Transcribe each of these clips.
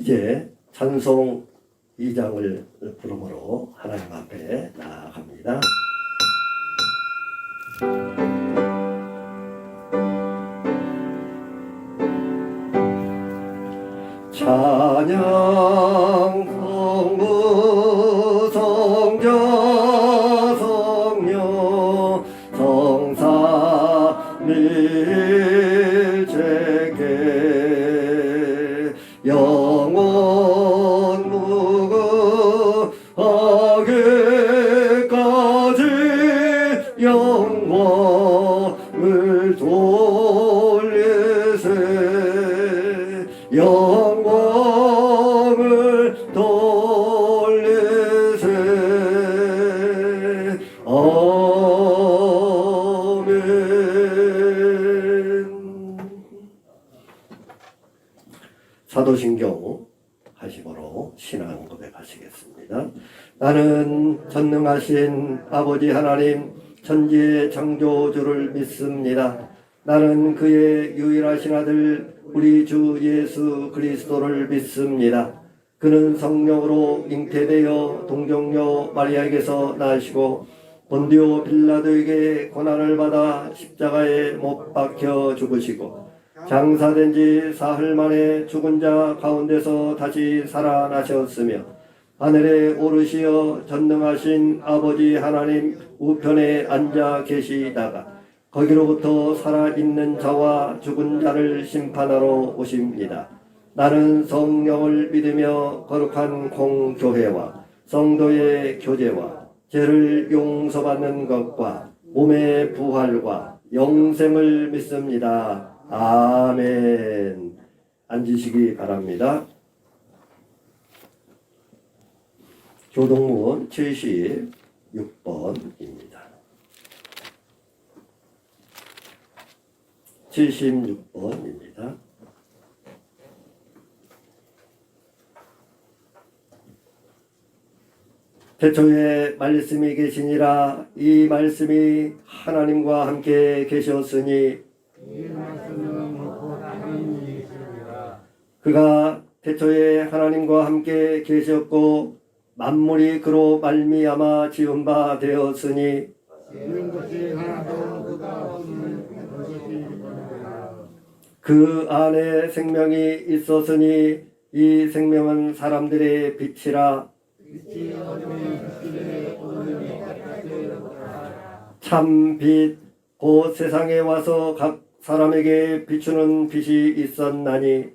이제 찬송 2장을 부름으로 하나님 앞에 나아갑니다. 찬양 성부 성자 성령 성삼일체계 영원 무궁하게까지 영광을 돌리세 영광을 돌리세 아멘. 사도신경 하심으로 신앙 고백하시겠습니다. 나는 전능하신 아버지 하나님 천지의 창조주를 믿습니다. 나는 그의 유일하신 아들 우리 주 예수 그리스도를 믿습니다. 그는 성령으로 잉태되어 동정녀 마리아에게서 나시고 본디오 빌라도에게 고난을 받아 십자가에 못 박혀 죽으시고 장사된 지 사흘 만에 죽은 자 가운데서 다시 살아나셨으며 하늘에 오르시어 전능하신 아버지 하나님 우편에 앉아 계시다가 거기로부터 살아있는 자와 죽은 자를 심판하러 오십니다. 나는 성령을 믿으며 거룩한 공교회와 성도의 교제와 죄를 용서받는 것과 몸의 부활과 영생을 믿습니다. 아멘. 앉으시기 바랍니다. 교동문 76번입니다. 76번입니다. 태초에 말씀이 계시니라. 이 말씀이 하나님과 함께 계셨으니 그가 태초에 하나님과 함께 계셨고 만물이 그로 말미암아 지은 바 되었으니 그 안에 생명이 있었으니 이 생명은 사람들의 빛이라. 참 빛 곧 세상에 와서 각 사람에게 비추는 빛이 있었나니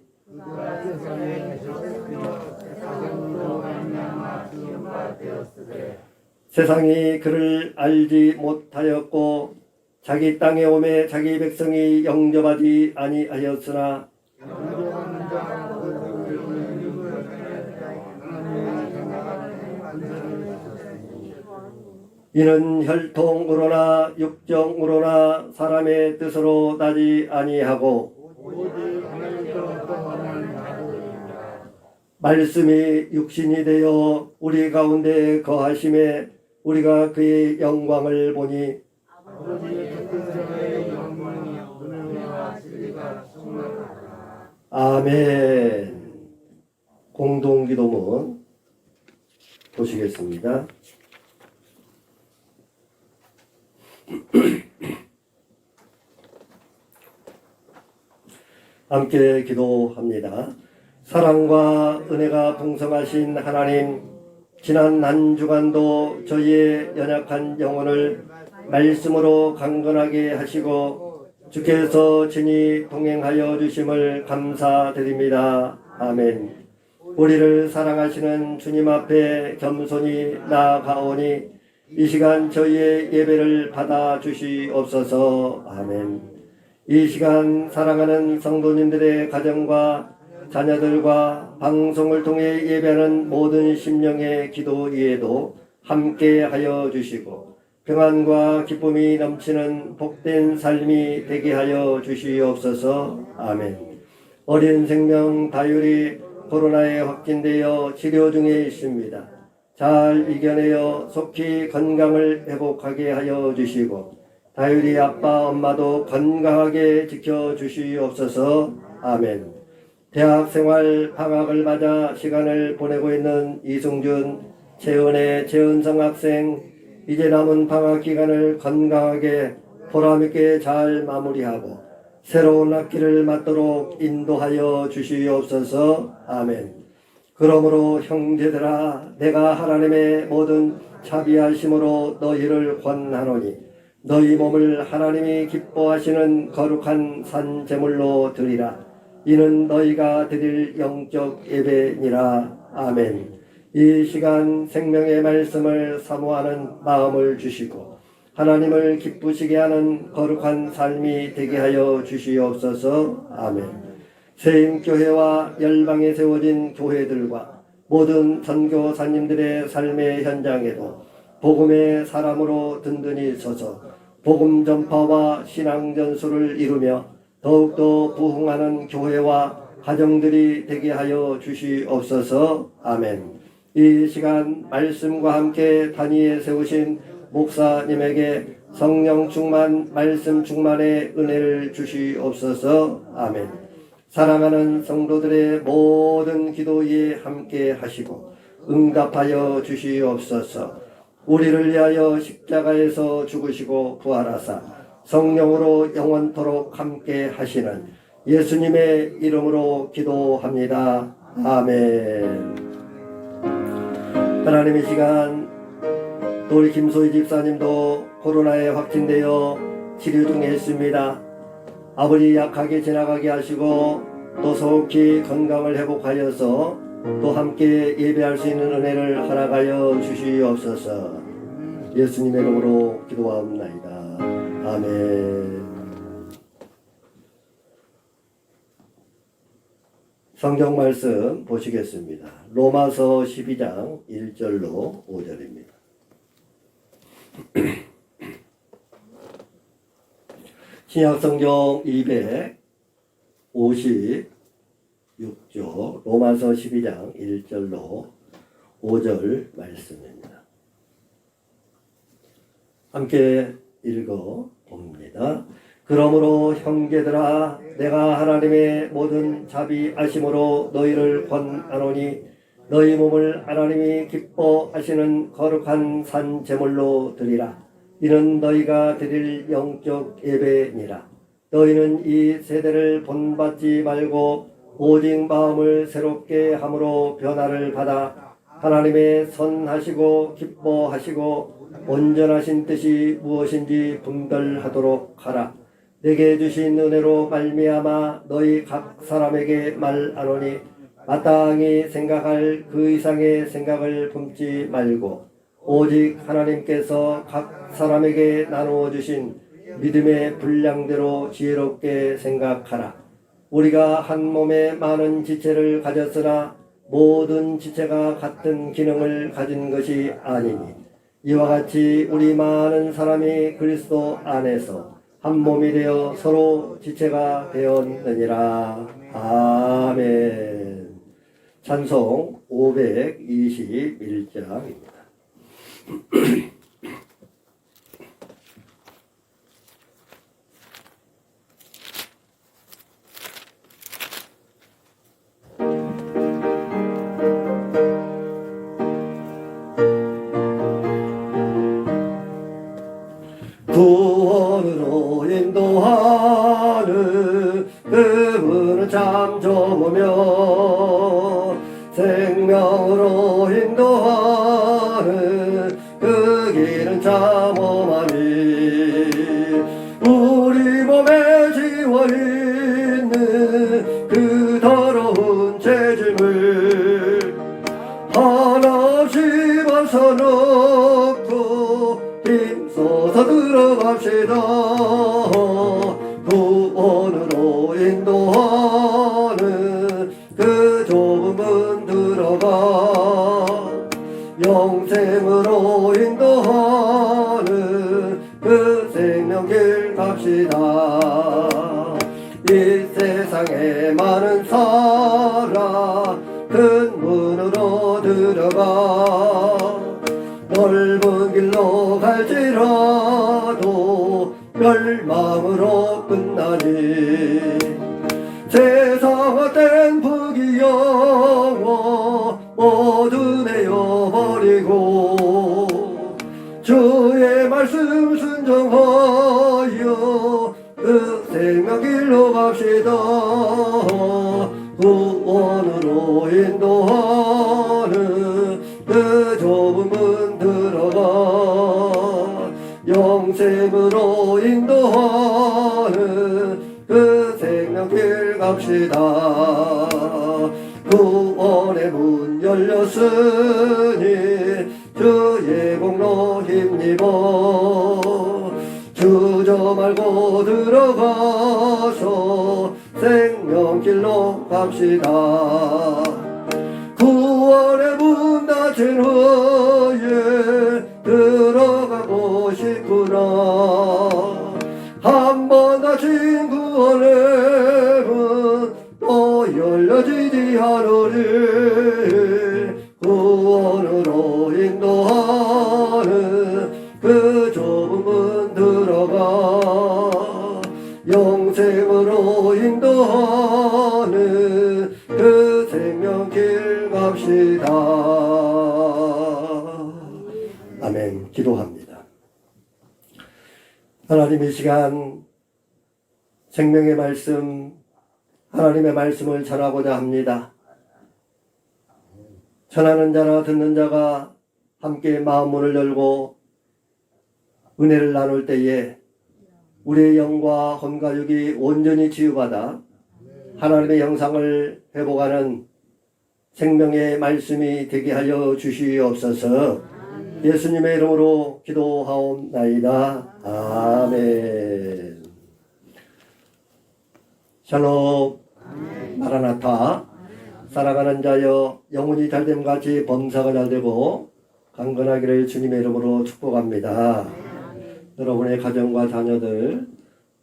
세상이 그를 알지 못하였고 자기 땅에 오매 자기 백성이 영접하지 아니하였으나 이는 혈통으로나 육정으로나 사람의 뜻으로 나지 아니하고 말씀이 육신이 되어 우리 가운데 거하심에 우리가 그의 영광을 보니 아멘. 공동기도문 보시겠습니다. 함께 기도합니다. 사랑과 은혜가 풍성하신 하나님, 지난 한 주간도 저희의 연약한 영혼을 말씀으로 강건하게 하시고 주께서 친히 동행하여 주심을 감사드립니다. 아멘. 우리를 사랑하시는 주님 앞에 겸손히 나아가오니 이 시간 저희의 예배를 받아 주시옵소서. 아멘. 이 시간 사랑하는 성도님들의 가정과 자녀들과 방송을 통해 예배하는 모든 심령의 기도 위에도 함께 하여 주시고 평안과 기쁨이 넘치는 복된 삶이 되게 하여 주시옵소서. 아멘. 어린 생명 다율이 코로나에 확진되어 치료 중에 있습니다. 잘 이겨내어 속히 건강을 회복하게 하여 주시고 다율이 아빠 엄마도 건강하게 지켜주시옵소서. 아멘. 대학생활 방학을 맞아 시간을 보내고 있는 이승준, 최은혜, 최은성 학생, 이제 남은 방학 기간을 건강하게 보람있게 잘 마무리하고 새로운 학기를 맞도록 인도하여 주시옵소서. 아멘. 그러므로 형제들아, 내가 하나님의 모든 자비하심으로 너희를 권하노니 너희 몸을 하나님이 기뻐하시는 거룩한 산 제물로 드리라. 이는 너희가 드릴 영적 예배니라. 아멘. 이 시간 생명의 말씀을 사모하는 마음을 주시고 하나님을 기쁘시게 하는 거룩한 삶이 되게 하여 주시옵소서. 아멘. 세임교회와 열방에 세워진 교회들과 모든 선교사님들의 삶의 현장에도 복음의 사람으로 든든히 서서 복음 전파와 신앙 전수를 이루며 더욱더 부흥하는 교회와 가정들이 되게 하여 주시옵소서. 아멘. 이 시간 말씀과 함께 단위에 세우신 목사님에게 성령 충만, 말씀 충만의 은혜를 주시옵소서. 아멘. 사랑하는 성도들의 모든 기도에 함께 하시고 응답하여 주시옵소서. 우리를 위하여 십자가에서 죽으시고 부활하사 성령으로 영원토록 함께 하시는 예수님의 이름으로 기도합니다. 아멘. 하나님, 이 시간 또 우리 김소희 집사님도 코로나에 확진되어 치료 중에 있습니다. 아버지 약하게 지나가게 하시고 또 속히 건강을 회복하여서 또 함께 예배할 수 있는 은혜를 허락하여 주시옵소서. 예수님의 이름으로 기도하옵나이다. 아멘. 성경 말씀 보시겠습니다. 로마서 12장 1절로 5절입니다. 신약성경 256조 로마서 12장 1절로 5절 말씀입니다. 함께 읽어봅니다. 그러므로 형제들아, 내가 하나님의 모든 자비하심으로 너희를 권하노니 너희 몸을 하나님이 기뻐하시는 거룩한 산 제물로 드리라. 이는 너희가 드릴 영적 예배니라. 너희는 이 세대를 본받지 말고 오직 마음을 새롭게 함으로 변화를 받아 하나님의 선하시고 기뻐하시고 온전하신 뜻이 무엇인지 분별하도록 하라. 내게 주신 은혜로 말미암아 너희 각 사람에게 말하노니 마땅히 생각할 그 이상의 생각을 품지 말고 오직 하나님께서 각 사람에게 나누어 주신 믿음의 분량대로 지혜롭게 생각하라. 우리가 한 몸에 많은 지체를 가졌으나 모든 지체가 같은 기능을 가진 것이 아니니 이와 같이 우리 많은 사람이 그리스도 안에서 한 몸이 되어 서로 지체가 되었느니라. 아멘. 찬송 521장입니다. 구원으로 인도하는 그분은 참 좋으며 생명으로 인도하는 그 길은 참 험하니 우리 몸에 지워있는 그 더러운 죄짐을 하나씩 벗어놓고 힘써서 들어갑시다. 구원으로 인도하는 그 좁은 문 들어가 영생으로 인도하는 그 생명길 갑시다. 이 세상에 많은 사람 큰 문으로 들어가 넓은 길로 갈지라도 멸망으로 끝나니 세상 헛된 갑시다. 구원으로 인도하는 그 좁은 문 들어가 영생으로 인도하는 그 생명길 갑시다. 구원의 문 열렸으니 주의 공로 힘입어 주저 말고 들어가서 생명길로 갑시다. 구원의 문 닫힌 후에 들어가고 싶구나. 한 번 닫힌 구원의 문 또 열려지지 않으리. 구원으로 인도하는 그 좁은 문 들어가 영생으로 인도하는 그 생명길 갑시다. 아멘. 기도합니다. 하나님, 이 시간 생명의 말씀, 하나님의 말씀을 전하고자 합니다. 전하는 자나 듣는 자가 함께 마음문을 열고 은혜를 나눌 때에 우리의 영과 혼과 육이 온전히 치유받아 하나님의 형상을 회복하는 생명의 말씀이 되게 하여 주시옵소서. 예수님의 이름으로 기도하옵나이다. 아멘. 샬롬. 마라나타. 살아가는 자여 영혼이 잘됨같이 범사가 잘되고 강건하기를 주님의 이름으로 축복합니다. 여러분의 가정과 자녀들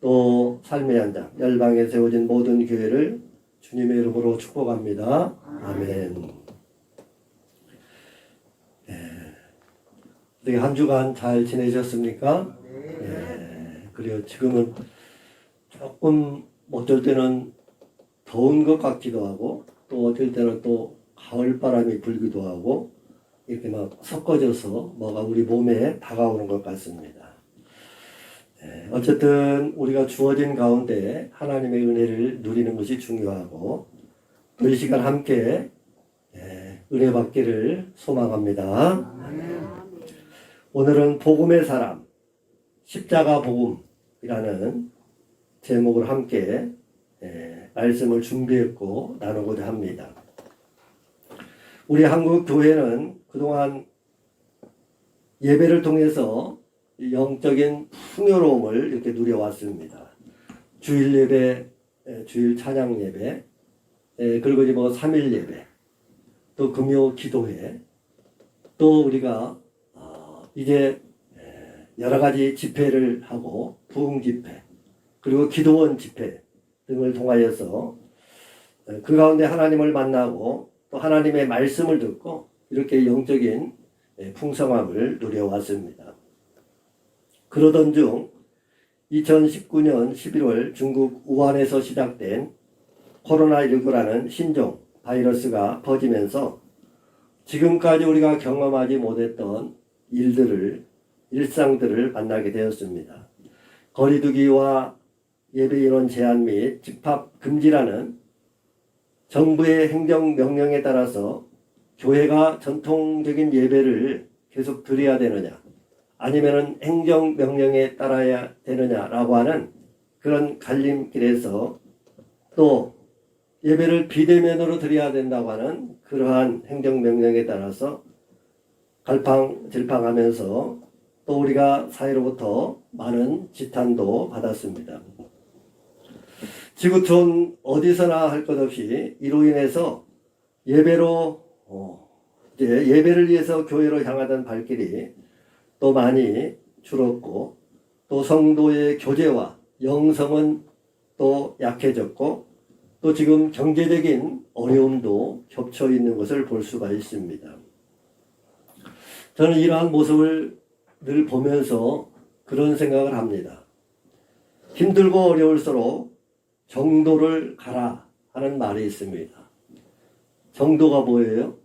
또 삶의 현장 열방에 세워진 모든 교회를 주님의 이름으로 축복합니다. 아멘. 어떻게 한 주간 잘 지내셨습니까? 그래요. 지금은 조금 어쩔 때는 더운 것 같기도 하고 또 어쩔 때는 또 가을바람이 불기도 하고 이렇게 막 섞어져서 뭐가 우리 몸에 다가오는 것 같습니다. 어쨌든 우리가 주어진 가운데 하나님의 은혜를 누리는 것이 중요하고 이 시간 함께 은혜 받기를 소망합니다. 오늘은 복음의 사람, 십자가 복음이라는 제목을 함께 말씀을 준비했고 나누고자 합니다. 우리 한국 교회는 그동안 예배를 통해서 영적인 풍요로움을 이렇게 누려왔습니다. 주일 예배, 주일 찬양 예배, 그리고 이제 뭐 3일 예배, 또 금요 기도회, 또 우리가 이제 여러 가지 집회를 하고 부흥 집회, 그리고 기도원 집회 등을 통하여서 그 가운데 하나님을 만나고 또 하나님의 말씀을 듣고 이렇게 영적인 풍성함을 누려왔습니다. 그러던 중 2019년 11월 중국 우한에서 시작된 코로나19라는 신종 바이러스가 퍼지면서 지금까지 우리가 경험하지 못했던 일상들을 만나게 되었습니다. 거리두기와 예배인원 제한 및 집합 금지라는 정부의 행정명령에 따라서 교회가 전통적인 예배를 계속 드려야 되느냐 아니면은 행정명령에 따라야 되느냐라고 하는 그런 갈림길에서 또 예배를 비대면으로 드려야 된다고 하는 그러한 행정명령에 따라서 갈팡질팡하면서 또 우리가 사회로부터 많은 지탄도 받았습니다. 지구촌 어디서나 할 것 없이 이로 인해서 예배를 위해서 교회로 향하던 발길이 또 많이 줄었고 또 성도의 교제와 영성은 또 약해졌고 또 지금 경제적인 어려움도 겹쳐 있는 것을 볼 수가 있습니다. 저는 이러한 모습을 늘 보면서 그런 생각을 합니다. 힘들고 어려울수록 정도를 가라 하는 말이 있습니다. 정도가 뭐예요?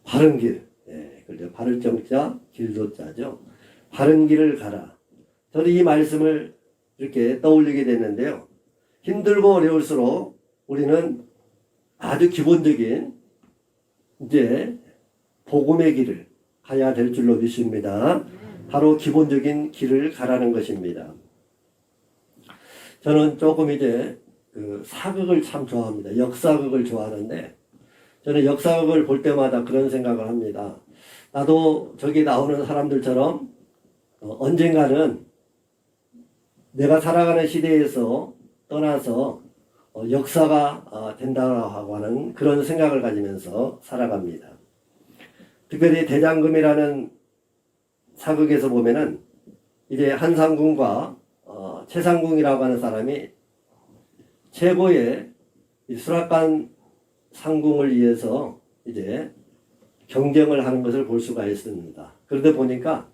바른 길. 그렇죠. 바를 정자, 길도 자죠. 바른 길을 가라. 저는 이 말씀을 이렇게 떠올리게 됐는데요. 힘들고 어려울수록 우리는 아주 기본적인 이제 복음의 길을 가야 될 줄로 믿습니다. 바로 기본적인 길을 가라는 것입니다. 저는 조금 이제 그 사극을 참 좋아합니다. 역사극을 좋아하는데 저는 역사극을 볼 때마다 그런 생각을 합니다. 나도 저기 나오는 사람들처럼 언젠가는 내가 살아가는 시대에서 떠나서 역사가 된다고 하는 그런 생각을 가지면서 살아갑니다. 특별히 대장금이라는 사극에서 보면은 이제 한상궁과 최상궁이라고 하는 사람이 최고의 수락관 상궁을 위해서 이제 경쟁을 하는 것을 볼 수가 있습니다. 그러다 보니까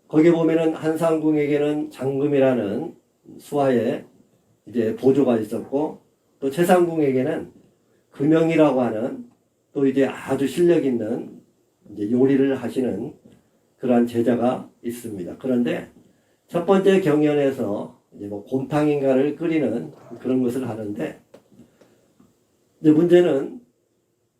거기 보면은 한상궁에게는 장금이라는 수하의 이제 보조가 있었고 또 최상궁에게는 금영이라고 하는 또 이제 아주 실력 있는 이제 요리를 하시는 그러한 제자가 있습니다. 그런데 첫 번째 경연에서 이제 뭐 곰탕인가를 끓이는 그런 것을 하는데 이제 문제는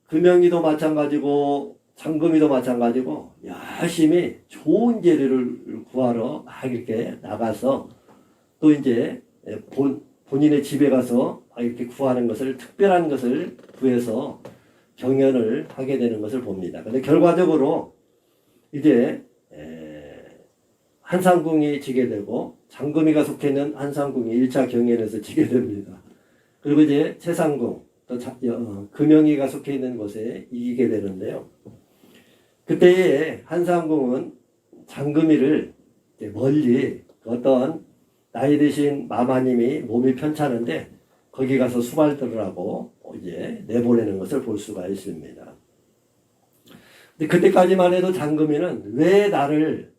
금영이도 마찬가지고 장금이도 마찬가지고 열심히 좋은 재료를 구하러 막 이렇게 나가서 또 이제 본인의 집에 가서 이렇게 구하는 것을 특별한 것을 구해서 경연을 하게 되는 것을 봅니다. 근데 결과적으로 이제 한상궁이 지게 되고 장금이가 속해 있는 한상궁이 1차 경연에서 지게 됩니다. 그리고 이제 최상궁 또 금영이가 속해 있는 곳에 이기게 되는데요. 그때에 한상궁은 장금이를 멀리 어떤 나이 드신 마마님이 몸이 편찮은데 거기 가서 수발 들으라고 이제 내보내는 것을 볼 수가 있습니다. 근데 그때까지만 해도 장금이는 왜 나를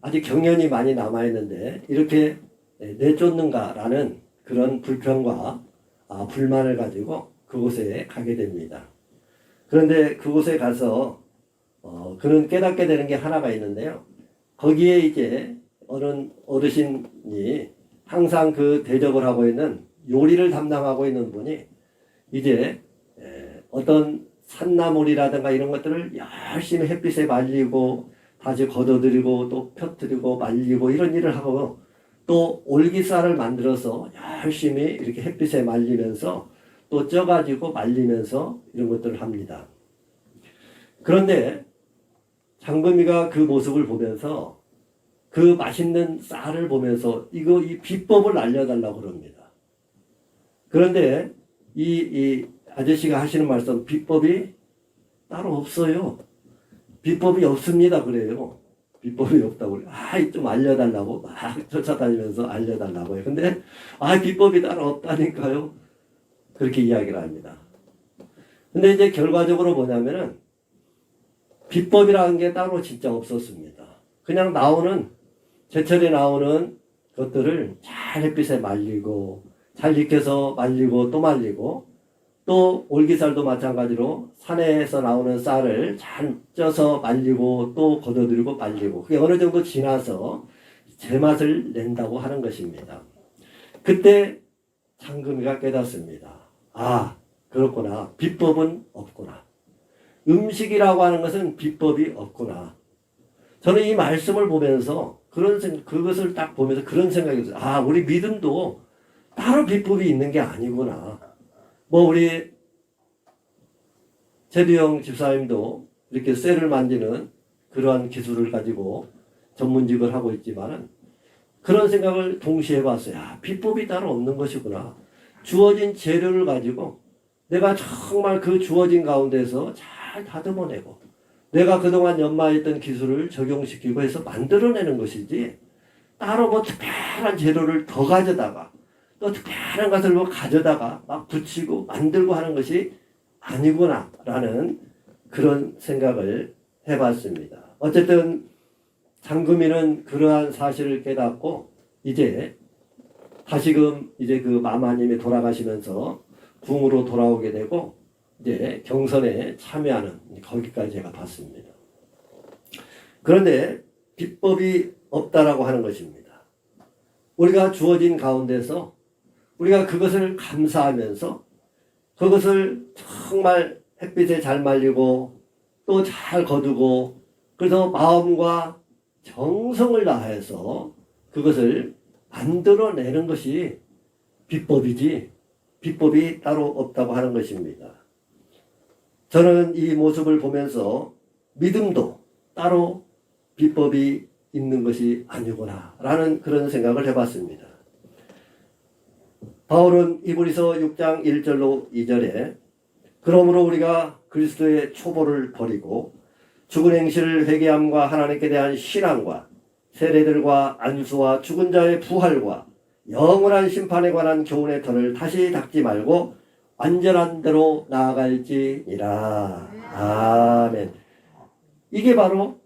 아직 경연이 많이 남아있는데 이렇게 내쫓는가라는 그런 불평과 불만을 가지고 그곳에 가게 됩니다. 그런데 그곳에 가서 그는 깨닫게 되는 게 하나가 있는데요. 거기에 이제 어느 어르신이 항상 그 대접을 하고 있는 요리를 담당하고 있는 분이 이제 어떤 산나물이라든가 이런 것들을 열심히 햇빛에 말리고 다시 걷어들이고 또 펴뜨리고 말리고 이런 일을 하고 또 올기살을 만들어서 열심히 이렇게 햇빛에 말리면서 또 쪄가지고 말리면서 이런 것들을 합니다. 그런데 장금이가 그 모습을 보면서 그 맛있는 쌀을 보면서 이 비법을 알려달라고 그럽니다. 그런데 이 아저씨가 하시는 말씀 비법이 따로 없어요. 비법이 없습니다. 그래요. 비법이 없다고 그래요. 좀 알려달라고 막 쫓아다니면서 알려달라고 해요. 근데 비법이 따로 없다니까요. 그렇게 이야기를 합니다. 근데 이제 결과적으로 뭐냐면은 비법이라는 게 따로 진짜 없었습니다. 그냥 제철에 나오는 것들을 잘 햇빛에 말리고 잘 익혀서 말리고 또 말리고 또 올기살도 마찬가지로 산에서 나오는 쌀을 잘 쪄서 말리고 또 걷어들이고 말리고 그게 어느 정도 지나서 제맛을 낸다고 하는 것입니다. 그때 장금이가 깨닫습니다. 그렇구나. 비법은 없구나. 음식이라고 하는 것은 비법이 없구나. 저는 이 말씀을 보면서 그것을 딱 보면서 그런 생각이 들어요. 우리 믿음도 따로 비법이 있는 게 아니구나. 우리 제두형 집사님도 이렇게 쇠를 만지는 그러한 기술을 가지고 전문직을 하고 있지만은 그런 생각을 동시에 해봤어요. 비법이 따로 없는 것이구나. 주어진 재료를 가지고 내가 정말 그 주어진 가운데서 잘 다듬어내고 내가 그동안 연마했던 기술을 적용시키고 해서 만들어내는 것이지 따로 특별한 재료를 더 가져다가 또 특별한 것을 가져다가 막 붙이고 만들고 하는 것이 아니구나 라는 그런 생각을 해봤습니다. 어쨌든 장금이는 그러한 사실을 깨닫고 이제 다시금 이제 그 마마님이 돌아가시면서 궁으로 돌아오게 되고 이제 경선에 참여하는 거기까지 제가 봤습니다. 그런데 비법이 없다라고 하는 것입니다. 우리가 주어진 가운데서 우리가 그것을 감사하면서 그것을 정말 햇빛에 잘 말리고 또 잘 거두고 그래서 마음과 정성을 다해서 그것을 만들어내는 것이 비법이지 비법이 따로 없다고 하는 것입니다. 저는 이 모습을 보면서 믿음도 따로 비법이 있는 것이 아니구나 라는 그런 생각을 해봤습니다. 바울은 이브리서 6장 1절로 2절에 그러므로 우리가 그리스도의 초보를 버리고 죽은 행실을 회개함과 하나님께 대한 신앙과 세례들과 안수와 죽은 자의 부활과 영원한 심판에 관한 교훈의 털을 다시 닦지 말고 완전한 대로 나아갈지니라. 아멘. 이게 바로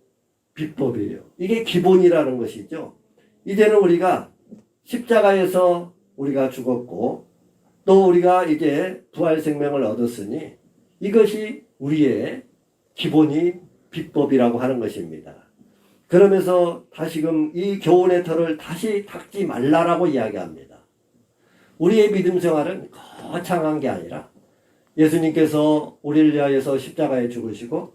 비법이에요. 이게 기본이라는 것이죠. 이제는 우리가 십자가에서 우리가 죽었고 또 우리가 이제 부활 생명을 얻었으니 이것이 우리의 기본인 비법이라고 하는 것입니다. 그러면서 다시금 이 교훈의 털을 다시 닦지 말라라고 이야기합니다. 우리의 믿음 생활은 거창한 게 아니라 예수님께서 우리를 위하여서 십자가에 죽으시고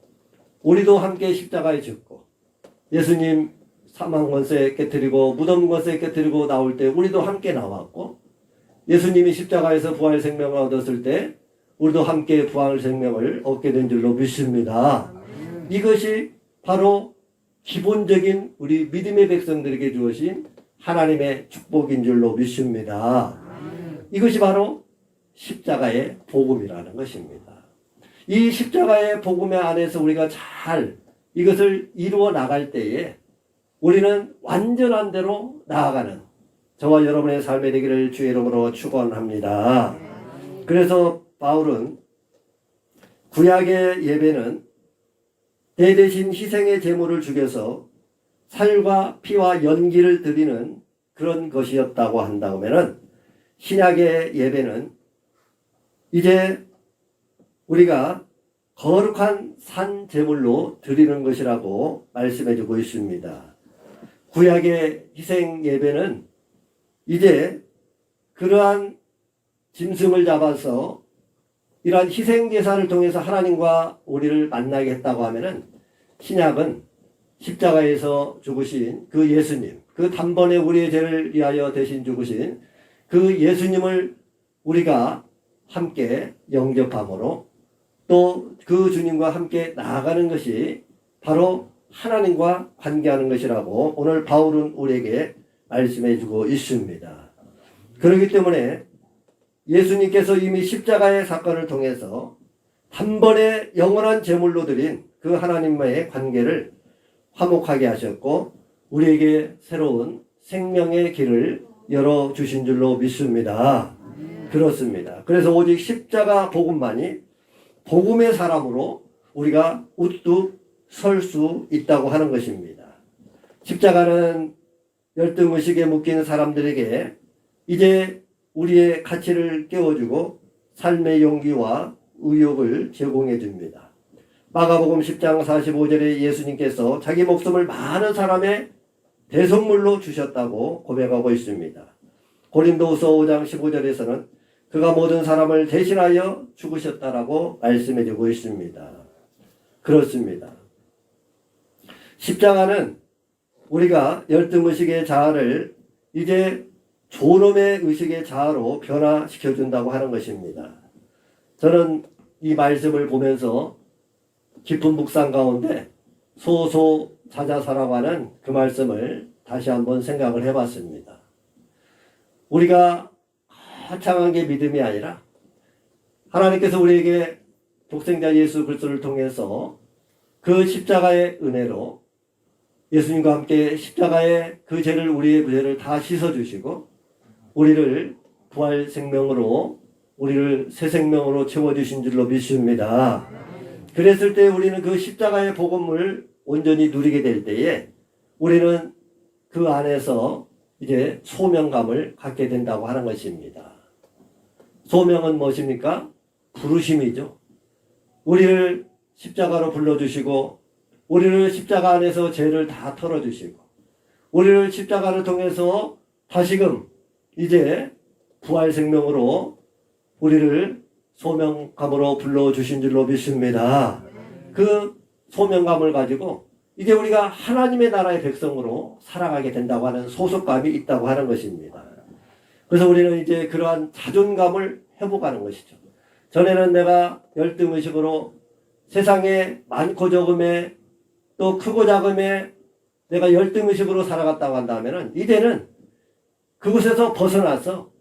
우리도 함께 십자가에 죽고 예수님 사망 권세 깨뜨리고 무덤 권세 깨뜨리고 나올 때 우리도 함께 나왔고 예수님이 십자가에서 부활 생명을 얻었을 때 우리도 함께 부활 생명을 얻게 된 줄로 믿습니다. 이것이 바로 기본적인 우리 믿음의 백성들에게 주어진 하나님의 축복인 줄로 믿습니다. 이것이 바로 십자가의 복음이라는 것입니다. 이 십자가의 복음의 안에서 우리가 잘 이것을 이루어 나갈 때에 우리는 완전한 대로 나아가는 저와 여러분의 삶이 되기를 주의 이름으로 축원합니다. 그래서 바울은 구약의 예배는 내 대신 희생의 제물을 죽여서 살과 피와 연기를 드리는 그런 것이었다고 한다면은 신약의 예배는 이제 우리가 거룩한 산 제물로 드리는 것이라고 말씀해 주고 있습니다. 구약의 희생 예배는 이제 그러한 짐승을 잡아서 이러한 희생 제사를 통해서 하나님과 우리를 만나게 했다고 하면은 신약은 십자가에서 죽으신 그 예수님, 그 단번에 우리의 죄를 위하여 대신 죽으신 그 예수님을 우리가 함께 영접함으로 또 그 주님과 함께 나아가는 것이 바로 하나님과 관계하는 것이라고 오늘 바울은 우리에게 말씀해 주고 있습니다. 그렇기 때문에 예수님께서 이미 십자가의 사건을 통해서 단번에 영원한 제물로 드린 그 하나님과의 관계를 화목하게 하셨고 우리에게 새로운 생명의 길을 열어주신 줄로 믿습니다. 그렇습니다. 그래서 오직 십자가 복음만이 복음의 사람으로 우리가 우뚝 설 수 있다고 하는 것입니다. 십자가는 열등의식에 묶인 사람들에게 이제 우리의 가치를 깨워주고 삶의 용기와 의욕을 제공해 줍니다. 마가복음 10장 45절에 예수님께서 자기 목숨을 많은 사람의 대속물로 주셨다고 고백하고 있습니다. 고린도후서 5장 15절에서는 그가 모든 사람을 대신하여 죽으셨다라고 말씀해 주고 있습니다. 그렇습니다. 십자가는 우리가 열등의식의 자아를 이제 존엄의 의식의 자아로 변화시켜준다고 하는 것입니다. 저는 이 말씀을 보면서 깊은 묵상 가운데 소소자자사라고 하는 그 말씀을 다시 한번 생각을 해봤습니다. 우리가 거창한 게 믿음이 아니라 하나님께서 우리에게 독생자 예수 그리스도를 통해서 그 십자가의 은혜로 예수님과 함께 십자가의 그 죄를 우리의 죄를 다 씻어주시고 우리를 부활 생명으로 우리를 새 생명으로 채워주신 줄로 믿습니다. 그랬을 때 우리는 그 십자가의 복음을 온전히 누리게 될 때에 우리는 그 안에서 이제 소명감을 갖게 된다고 하는 것입니다. 소명은 무엇입니까? 부르심이죠. 우리를 십자가로 불러주시고 우리를 십자가 안에서 죄를 다 털어주시고 우리를 십자가를 통해서 다시금 이제 부활 생명으로 우리를 소명감으로 불러주신 줄로 믿습니다. 그 소명감을 가지고 이제 우리가 하나님의 나라의 백성으로 살아가게 된다고 하는 소속감이 있다고 하는 것입니다. 그래서 우리는 이제 그러한 자존감을 회복하는 것이죠. 전에는 내가 열등의식으로 세상에 많고 적음에 또 크고 작음에 내가 열등의식으로 살아갔다고 한다면 이제는 그곳에서 벗어나서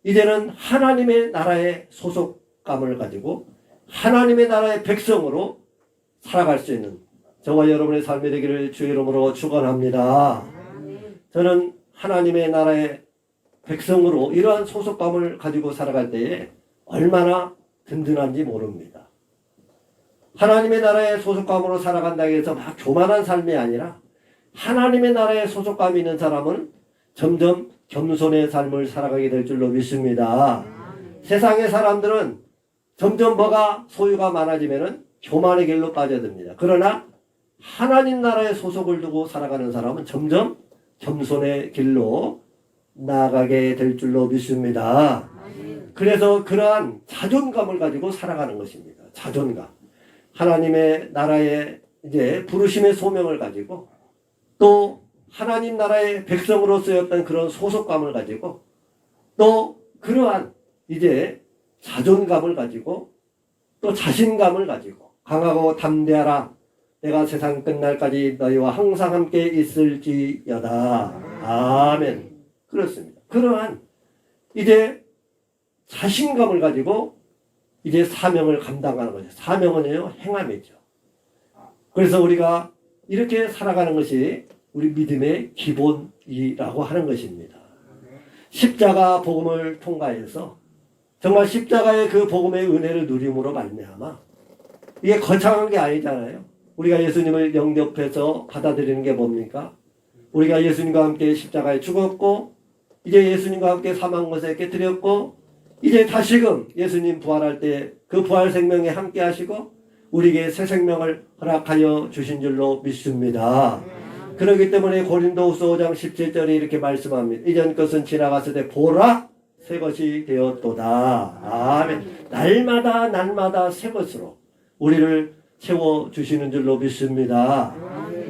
이제는 하나님의 나라의 소속감을 가지고 하나님의 나라의 백성으로 살아갈 수 있는 저와 여러분의 삶이 되기를 주의 이름으로 축원합니다. 저는 하나님의 나라의 백성으로 이러한 소속감을 가지고 살아갈 때에 얼마나 든든한지 모릅니다. 하나님의 나라의 소속감으로 살아간다고 해서 막 교만한 삶이 아니라 하나님의 나라의 소속감이 있는 사람은 점점 겸손의 삶을 살아가게 될 줄로 믿습니다. 세상의 사람들은 점점 뭐가 소유가 많아지면은 교만의 길로 빠져듭니다. 그러나 하나님 나라의 소속을 두고 살아가는 사람은 점점 겸손의 길로 나아가게 될 줄로 믿습니다. 그래서 그러한 자존감을 가지고 살아가는 것입니다. 자존감. 하나님의 나라의 이제 부르심의 소명을 가지고 또 하나님 나라의 백성으로 쓰였던 그런 소속감을 가지고 또 그러한 이제 자존감을 가지고 또 자신감을 가지고 강하고 담대하라. 내가 세상 끝날까지 너희와 항상 함께 있을지어다. 아멘. 그렇습니다. 그러한 이제 자신감을 가지고 이제 사명을 감당하는 거죠. 사명은요, 행함이죠. 그래서 우리가 이렇게 살아가는 것이 우리 믿음의 기본이라고 하는 것입니다. 십자가 복음을 통과해서 정말 십자가의 그 복음의 은혜를 누림으로 말미암아 이게 거창한 게 아니잖아요. 우리가 예수님을 영접해서 받아들이는 게 뭡니까? 우리가 예수님과 함께 십자가에 죽었고 이제 예수님과 함께 사망 것에 깨뜨렸고 이제 다시금 예수님 부활할 때 그 부활 생명에 함께 하시고 우리에게 새 생명을 허락하여 주신 줄로 믿습니다. 그렇기 때문에 고린도후서 5장 17절에 이렇게 말씀합니다. 이전 것은 지나갔을 보라 새 것이 되었도다. 아멘. 날마다 새 것으로 우리를 채워주시는 줄로 믿습니다.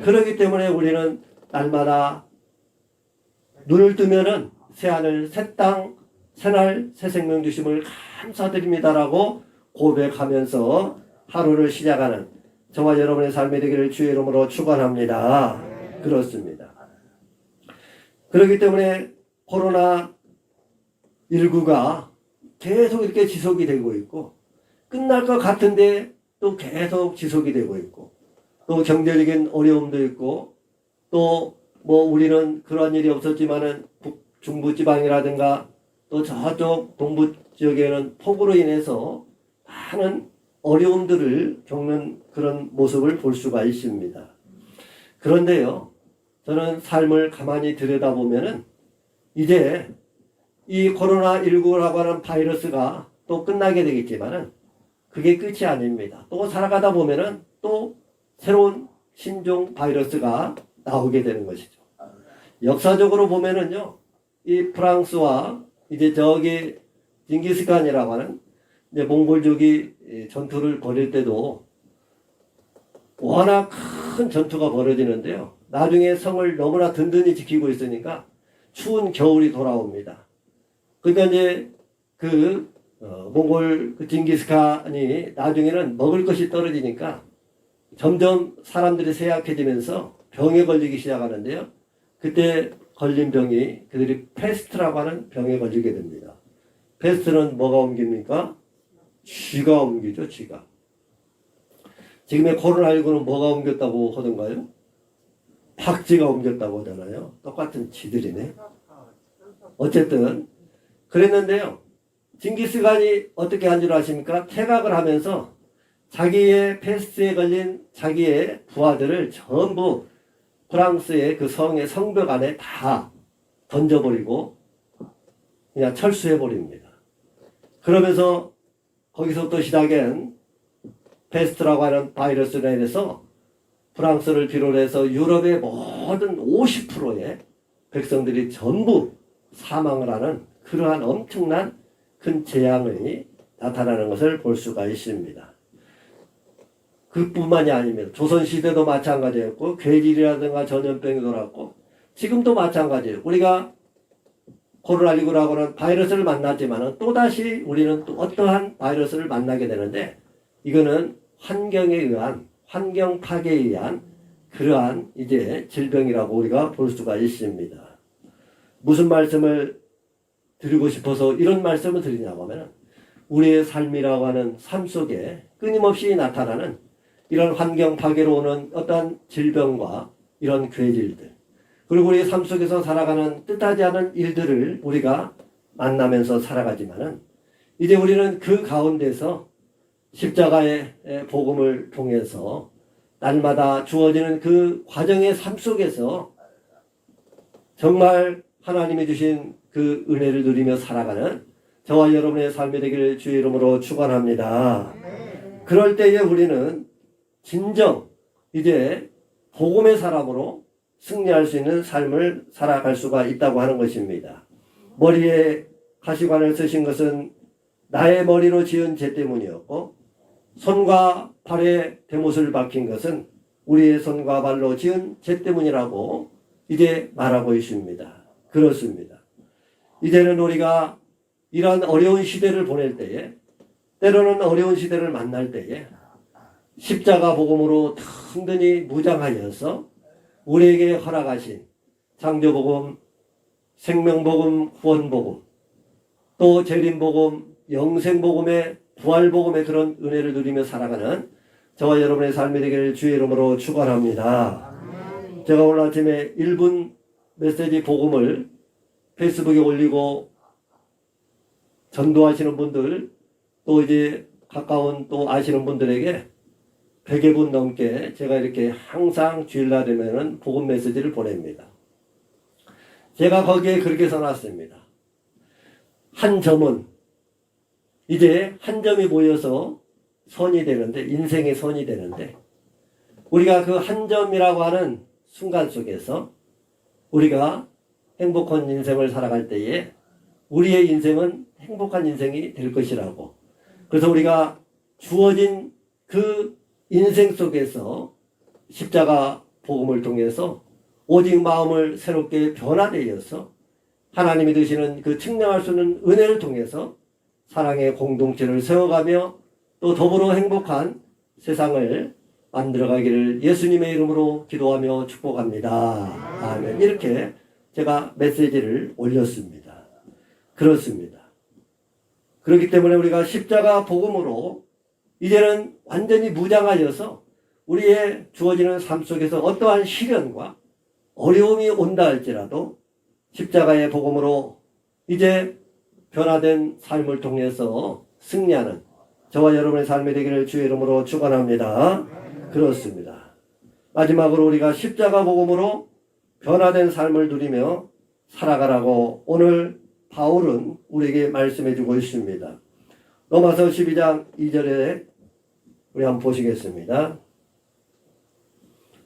그렇기 때문에 우리는 날마다 눈을 뜨면은 새하늘, 새 땅, 새날, 새 생명 주심을 감사드립니다라고 고백하면서 하루를 시작하는 저와 여러분의 삶이 되기를 주의 이름으로 축원합니다. 그렇습니다. 그렇기 때문에 코로나19가 계속 이렇게 지속이 되고 있고 끝날 것 같은데 또 계속 지속이 되고 있고 또 경제적인 어려움도 있고 또 뭐 우리는 그런 일이 없었지만은 중부지방이라든가 또 저쪽 동부 지역에는 폭우로 인해서 많은 어려움들을 겪는 그런 모습을 볼 수가 있습니다. 그런데요, 저는 삶을 가만히 들여다보면은 이제 이 코로나19라고 하는 바이러스가 또 끝나게 되겠지만은 그게 끝이 아닙니다. 또 살아가다 보면은 또 새로운 신종 바이러스가 나오게 되는 것이죠. 역사적으로 보면은요, 이 프랑스와 이제 저기 징기스칸이라고 하는 이제 몽골족이 전투를 벌일 때도 워낙 큰 전투가 벌어지는데요. 나중에 성을 너무나 든든히 지키고 있으니까 추운 겨울이 돌아옵니다. 그러니까 이제 몽골 징기스칸이 나중에는 먹을 것이 떨어지니까 점점 사람들이 쇠약해지면서 병에 걸리기 시작하는데요. 그때 걸린 병이 그들이 패스트라고 하는 병에 걸리게 됩니다. 패스트는 뭐가 옮깁니까? 쥐가 옮기죠, 쥐가. 지금의 코로나19는 뭐가 옮겼다고 하던가요? 박쥐가 옮겼다고 하잖아요. 똑같은 쥐들이네. 어쨌든 그랬는데요. 징기스칸이 어떻게 한 줄 아십니까? 퇴각을 하면서 자기의 패스트에 걸린 자기의 부하들을 전부 프랑스의 그 성의 성벽 안에 다 던져버리고 그냥 철수해버립니다. 그러면서 거기서부터 시작한 패스트라고 하는 바이러스로 인해서 프랑스를 비롯해서 유럽의 모든 50%의 백성들이 전부 사망을 하는 그러한 엄청난 큰 재앙이 나타나는 것을 볼 수가 있습니다. 그뿐만이 아닙니다. 조선시대도 마찬가지였고 괴질이라든가 전염병이 돌았고 지금도 마찬가지예요. 우리가 코로나19라고 하는 바이러스를 만났지만 또다시 우리는 또 어떠한 바이러스를 만나게 되는데 이거는 환경에 의한 환경 파괴에 의한 그러한 이제 질병이라고 우리가 볼 수가 있습니다. 무슨 말씀을 드리고 싶어서 이런 말씀을 드리냐고 하면 우리의 삶이라고 하는 삶 속에 끊임없이 나타나는 이런 환경 파괴로 오는 어떠한 질병과 이런 괴질들 그리고 우리의 삶 속에서 살아가는 뜻하지 않은 일들을 우리가 만나면서 살아가지만은 이제 우리는 그 가운데서 십자가의 복음을 통해서 날마다 주어지는 그 과정의 삶 속에서 정말 하나님이 주신 그 은혜를 누리며 살아가는 저와 여러분의 삶이 되기를 주의 이름으로 축원합니다. 그럴 때에 우리는 진정 이제 복음의 사람으로 승리할 수 있는 삶을 살아갈 수가 있다고 하는 것입니다. 머리에 가시관을 쓰신 것은 나의 머리로 지은 죄 때문이었고 손과 발에 대못을 박힌 것은 우리의 손과 발로 지은 죄 때문이라고 이제 말하고 있습니다. 그렇습니다. 이제는 우리가 이러한 어려운 시대를 보낼 때에 때로는 어려운 시대를 만날 때에 십자가 복음으로 든든히 무장하여서 우리에게 허락하신 창조복음, 생명복음, 구원복음, 또 재림복음, 영생복음의 부활복음의 그런 은혜를 누리며 살아가는 저와 여러분의 삶이 되기를 주의 이름으로 축원합니다. 제가 오늘 아침에 1분 메시지 복음을 페이스북에 올리고 전도하시는 분들 또 이제 가까운 또 아시는 분들에게 100여 분 넘게 제가 이렇게 항상 주일날 되면은 복음 메시지를 보냅니다. 제가 거기에 그렇게 써놨습니다. 한 점은 이제 한 점이 모여서 선이 되는데 인생의 선이 되는데 우리가 그 한 점이라고 하는 순간 속에서 우리가 행복한 인생을 살아갈 때에 우리의 인생은 행복한 인생이 될 것이라고 그래서 우리가 주어진 그 인생 속에서 십자가 복음을 통해서 오직 마음을 새롭게 변화되어서 하나님이 주시는 그 측량할 수 있는 은혜를 통해서 사랑의 공동체를 세워가며 또 더불어 행복한 세상을 만들어가기를 예수님의 이름으로 기도하며 축복합니다. 아멘. 이렇게 제가 메시지를 올렸습니다. 그렇습니다. 그렇기 때문에 우리가 십자가 복음으로 이제는 완전히 무장하여서 우리의 주어지는 삶 속에서 어떠한 시련과 어려움이 온다 할지라도 십자가의 복음으로 이제 변화된 삶을 통해서 승리하는 저와 여러분의 삶이 되기를 주의 이름으로 축원합니다. 그렇습니다. 마지막으로 우리가 십자가 복음으로 변화된 삶을 누리며 살아가라고 오늘 바울은 우리에게 말씀해 주고 있습니다. 로마서 12장 2절에 우리 한번 보시겠습니다.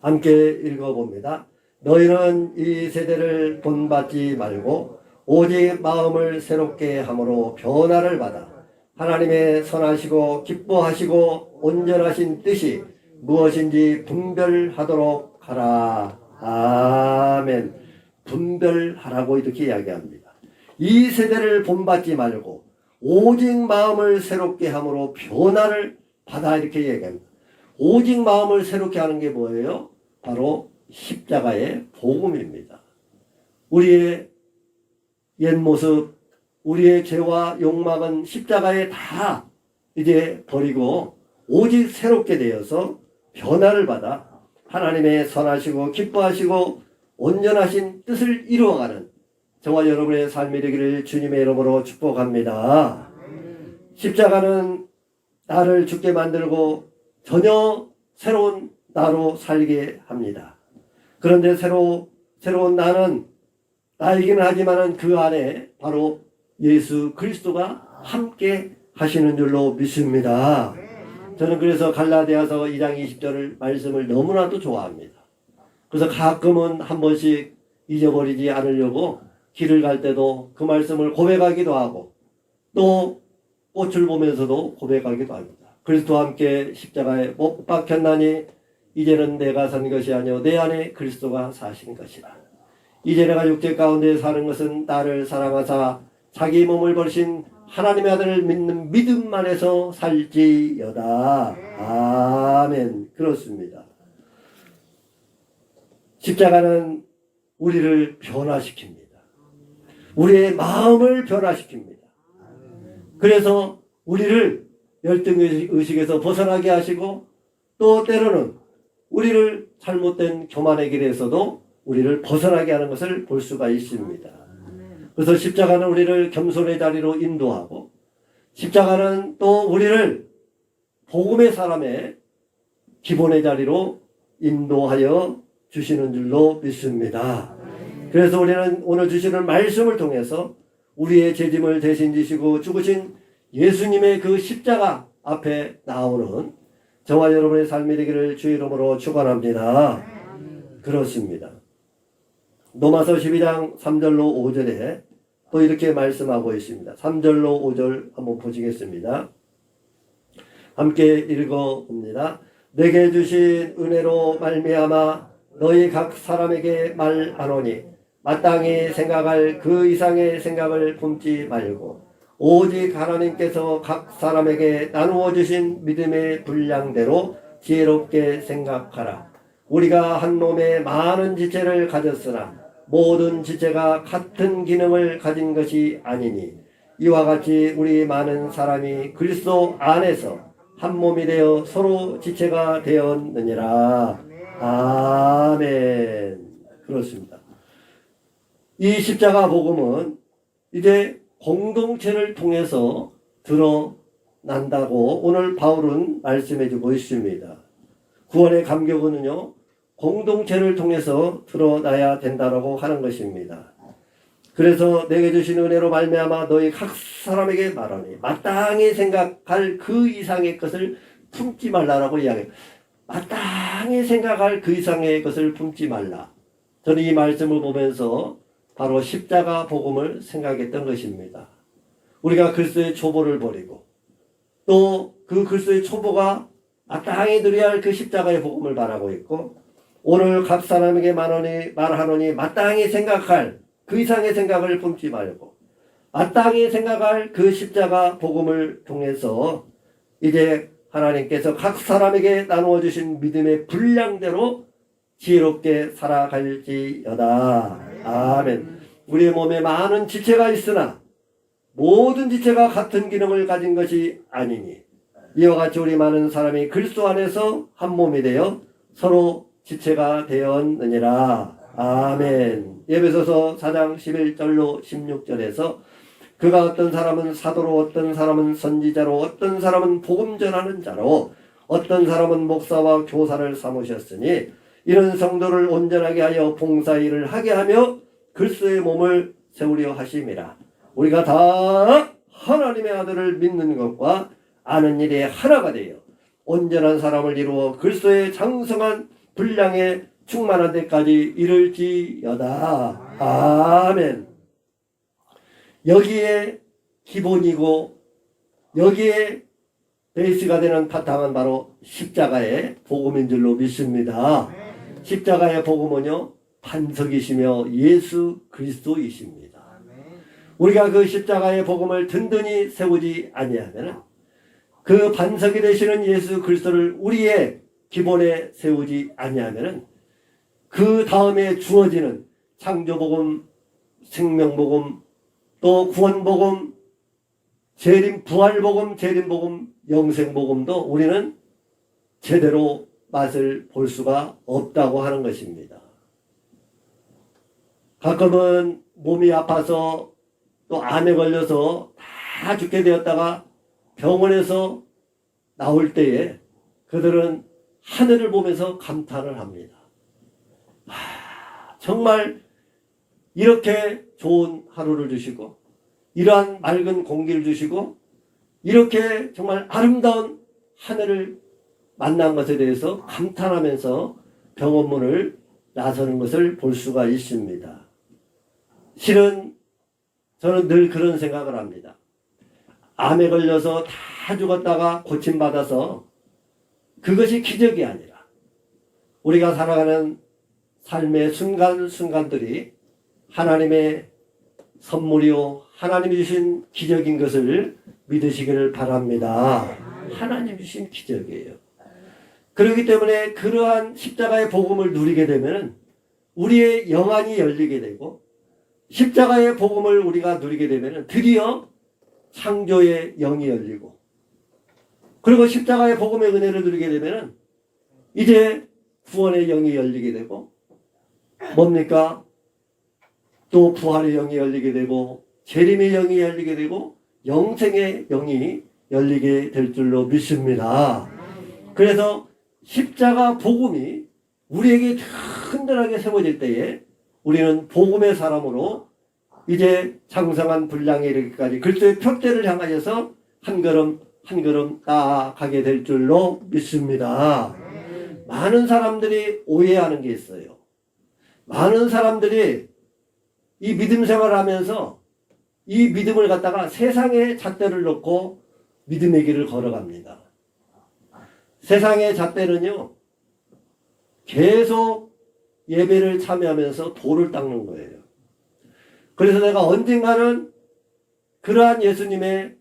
함께 읽어봅니다. 너희는 이 세대를 본받지 말고 오직 마음을 새롭게 함으로 변화를 받아 하나님의 선하시고 기뻐하시고 온전하신 뜻이 무엇인지 분별하도록 하라. 아멘. 분별하라고 이렇게 이야기합니다. 이 세대를 본받지 말고 오직 마음을 새롭게 함으로 변화를 받아 이렇게 얘기합니다. 오직 마음을 새롭게 하는 게 뭐예요? 바로 십자가의 복음입니다. 우리의 옛 모습, 우리의 죄와 욕망은 십자가에 다 이제 버리고 오직 새롭게 되어서 변화를 받아 하나님의 선하시고 기뻐하시고 온전하신 뜻을 이루어가는 저와 여러분의 삶이 되기를 주님의 이름으로 축복합니다. 십자가는 나를 죽게 만들고 전혀 새로운 나로 살게 합니다. 그런데 새로운 나는 나이기는 하지만 그 안에 바로 예수 그리스도가 함께 하시는 줄로 믿습니다. 저는 그래서 갈라디아서 2장 20절 말씀을 너무나도 좋아합니다. 그래서 가끔은 한 번씩 잊어버리지 않으려고 길을 갈 때도 그 말씀을 고백하기도 하고 또 꽃을 보면서도 고백하기도 합니다. 그리스도와 함께 십자가에 못 박혔나니 이제는 내가 산 것이 아니요 내 안에 그리스도가 사신 것이라. 이제 내가 육체 가운데 사는 것은 나를 사랑하사 자기 몸을 버리신 하나님의 아들을 믿는 믿음 안에서 살지어다. 아멘. 그렇습니다. 십자가는 우리를 변화시킵니다. 우리의 마음을 변화시킵니다. 그래서 우리를 열등의식에서 벗어나게 하시고 또 때로는 우리를 잘못된 교만의 길에서도 우리를 벗어나게 하는 것을 볼 수가 있습니다. 그래서 십자가는 우리를 겸손의 자리로 인도하고 십자가는 또 우리를 복음의 사람의 기본의 자리로 인도하여 주시는 줄로 믿습니다. 그래서 우리는 오늘 주시는 말씀을 통해서 우리의 죄짐을 대신 지시고 죽으신 예수님의 그 십자가 앞에 나오는 저와 여러분의 삶이 되기를 주의 이름으로 축원합니다. 그렇습니다. 로마서 12장 3절로 5절에 또 이렇게 말씀하고 있습니다. 3절로 5절 한번 보시겠습니다. 함께 읽어봅니다. 내게 주신 은혜로 말미암아 너희 각 사람에게 말하노니 마땅히 생각할 그 이상의 생각을 품지 말고 오직 하나님께서 각 사람에게 나누어 주신 믿음의 분량대로 지혜롭게 생각하라. 우리가 한 몸에 많은 지체를 가졌으나 모든 지체가 같은 기능을 가진 것이 아니니 이와 같이 우리 많은 사람이 그리스도 안에서 한 몸이 되어 서로 지체가 되었느니라. 아멘. 그렇습니다. 이 십자가 복음은 이제 공동체를 통해서 드러난다고 오늘 바울은 말씀해 주고 있습니다. 구원의 감격은요, 공동체를 통해서 드러나야 된다라고 하는 것입니다. 그래서 내게 주신 은혜로 말미암아 너희 각 사람에게 말하니 마땅히 생각할 그 이상의 것을 품지 말라라고 이야기해요. 마땅히 생각할 그 이상의 것을 품지 말라. 저는 이 말씀을 보면서 바로 십자가 복음을 생각했던 것입니다. 우리가 그리스도의 초보를 버리고 또 그 그리스도의 초보가 마땅히 누려야 할 그 십자가의 복음을 말하고 있고 오늘 각 사람에게 말하노니 마땅히 생각할 그 이상의 생각을 품지 말고 마땅히 생각할 그 십자가 복음을 통해서 이제 하나님께서 각 사람에게 나누어 주신 믿음의 분량대로 지혜롭게 살아갈지어다. 아멘. 우리의 몸에 많은 지체가 있으나 모든 지체가 같은 기능을 가진 것이 아니니 이와 같이 우리 많은 사람이 그리스도 안에서 한 몸이 되어 서로 지체가 되었느니라. 아멘. 에베소서 4장 11절로 16절에서 그가 어떤 사람은 사도로 어떤 사람은 선지자로 어떤 사람은 복음 전하는 자로 어떤 사람은 목사와 교사를 삼으셨으니 이런 성도를 온전하게 하여 봉사일을 하게 하며 그리스도의 몸을 세우려 하심이라. 우리가 다 하나님의 아들을 믿는 것과 아는 일에 하나가 되어 온전한 사람을 이루어 그리스도의 장성한 분량에 충만한 데까지 이를지어다. 아멘. 여기에 기본이고 여기에 베이스가 되는 바탕은 바로 십자가의 복음인 줄로 믿습니다. 십자가의 복음은요, 반석이시며 예수 그리스도이십니다. 우리가 그 십자가의 복음을 든든히 세우지 아니하면 그 반석이 되시는 예수 그리스도를 우리의 기본에 세우지 아니하면 그 다음에 주어지는 창조복음, 생명복음, 또 구원복음, 부활복음, 재림복음, 영생복음도 우리는 제대로 맛을 볼 수가 없다고 하는 것입니다. 가끔은 몸이 아파서 또 암에 걸려서 다 죽게 되었다가 병원에서 나올 때에 그들은 하늘을 보면서 감탄을 합니다. 정말 이렇게 좋은 하루를 주시고 이러한 맑은 공기를 주시고 이렇게 정말 아름다운 하늘을 만난 것에 대해서 감탄하면서 병원문을 나서는 것을 볼 수가 있습니다. 실은 저는 늘 그런 생각을 합니다. 암에 걸려서 다 죽었다가 고침받아서 그것이 기적이 아니라 우리가 살아가는 삶의 순간순간들이 하나님의 선물이요 하나님이 주신 기적인 것을 믿으시기를 바랍니다. 하나님이 주신 기적이에요. 그렇기 때문에 그러한 십자가의 복음을 누리게 되면 우리의 영안이 열리게 되고 십자가의 복음을 우리가 누리게 되면 드디어 창조의 영이 열리고 그리고 십자가의 복음의 은혜를 누리게 되면 이제 구원의 영이 열리게 되고 뭡니까? 또 부활의 영이 열리게 되고 재림의 영이 열리게 되고 영생의 영이 열리게 될 줄로 믿습니다. 그래서 십자가 복음이 우리에게 든든하게 세워질 때에 우리는 복음의 사람으로 이제 장성한 분량에 이르기까지 그리스도의 표대를 향하여서 한 걸음 한 걸음 나아가게 될 줄로 믿습니다. 많은 사람들이 오해하는 게 있어요. 많은 사람들이 이 믿음 생활을 하면서 이 믿음을 갖다가 세상의 잣대를 놓고 믿음의 길을 걸어갑니다. 세상의 잣대는요, 계속 예배를 참여하면서 돌을 닦는 거예요. 그래서 내가 언젠가는 그러한 예수님의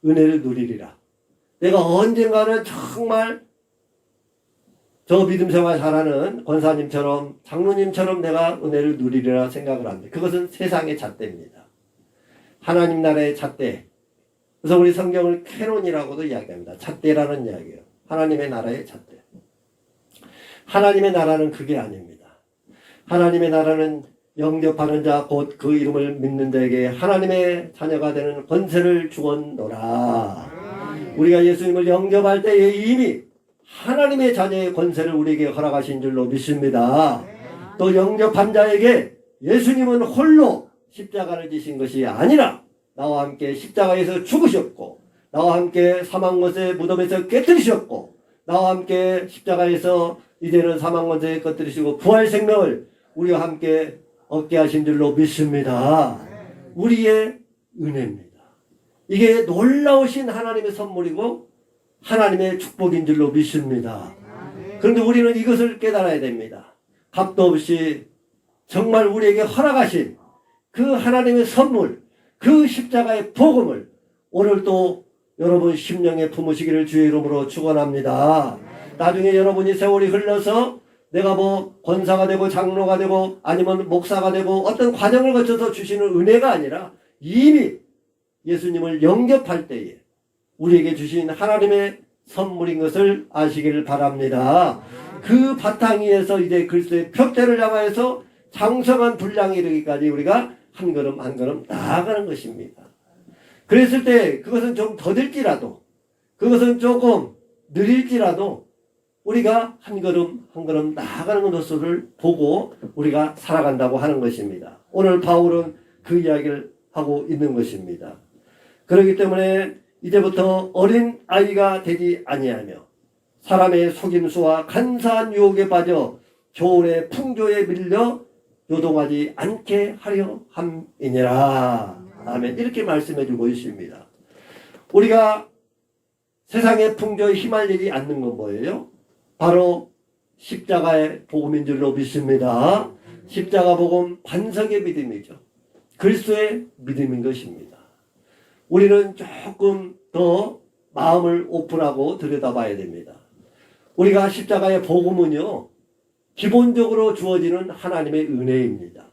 은혜를 누리리라. 내가 언젠가는 정말 저 믿음 생활 잘하는 권사님처럼 장로님처럼 내가 은혜를 누리리라 생각을 합니다. 그것은 세상의 잣대입니다. 하나님 나라의 잣대. 그래서 우리 성경을 캐논이라고도 이야기합니다. 잣대라는 이야기예요. 하나님의 나라의 잣대. 하나님의 나라는 그게 아닙니다. 하나님의 나라는 영접하는 자 곧 그 이름을 믿는 자에게 하나님의 자녀가 되는 권세를 주었노라. 우리가 예수님을 영접할 때에 이미 하나님의 자녀의 권세를 우리에게 허락하신 줄로 믿습니다. 또 영접한 자에게 예수님은 홀로 십자가를 지신 것이 아니라 나와 함께 십자가에서 죽으셨고 나와 함께 사망못의 무덤에서 깨뜨리셨고 나와 함께 십자가에서 이제는 사망못에 깨뜨리시고 부활 생명을 우리와 함께 얻게 하신 줄로 믿습니다. 우리의 은혜입니다. 이게 놀라우신 하나님의 선물이고 하나님의 축복인 줄로 믿습니다. 그런데 우리는 이것을 깨달아야 됩니다. 값도 없이 정말 우리에게 허락하신 그 하나님의 선물, 그 십자가의 복음을 오늘 또 여러분 심령에 품으시기를 주의 이름으로 축원합니다. 나중에 여러분이 세월이 흘러서 내가 뭐 권사가 되고 장로가 되고 아니면 목사가 되고 어떤 과정을 거쳐서 주시는 은혜가 아니라 이미 예수님을 영접할 때에 우리에게 주신 하나님의 선물인 것을 아시기를 바랍니다. 그 바탕 위에서 이제 그리스도의 표대를 향하여서 장성한 분량에 이르기까지 우리가 한 걸음 한 걸음 나아가는 것입니다. 그랬을 때 그것은 좀 더딜지라도 그것은 조금 느릴지라도 우리가 한 걸음 한 걸음 나아가는 것을 보고 우리가 살아간다고 하는 것입니다. 오늘 바울은 그 이야기를 하고 있는 것입니다. 그렇기 때문에 이제부터 어린 아이가 되지 아니하며 사람의 속임수와 간사한 유혹에 빠져 겨울의 풍조에 밀려 요동하지 않게 하려 함이니라. 아멘. 이렇게 말씀해 주고 있습니다. 우리가 세상의 풍조에 휘말리지 않는 건 뭐예요? 바로 십자가의 복음인 줄로 믿습니다. 십자가 복음 반석의 믿음이죠. 그리스도의 믿음인 것입니다. 우리는 조금 더 마음을 오픈하고 들여다봐야 됩니다. 우리가 십자가의 복음은요, 기본적으로 주어지는 하나님의 은혜입니다.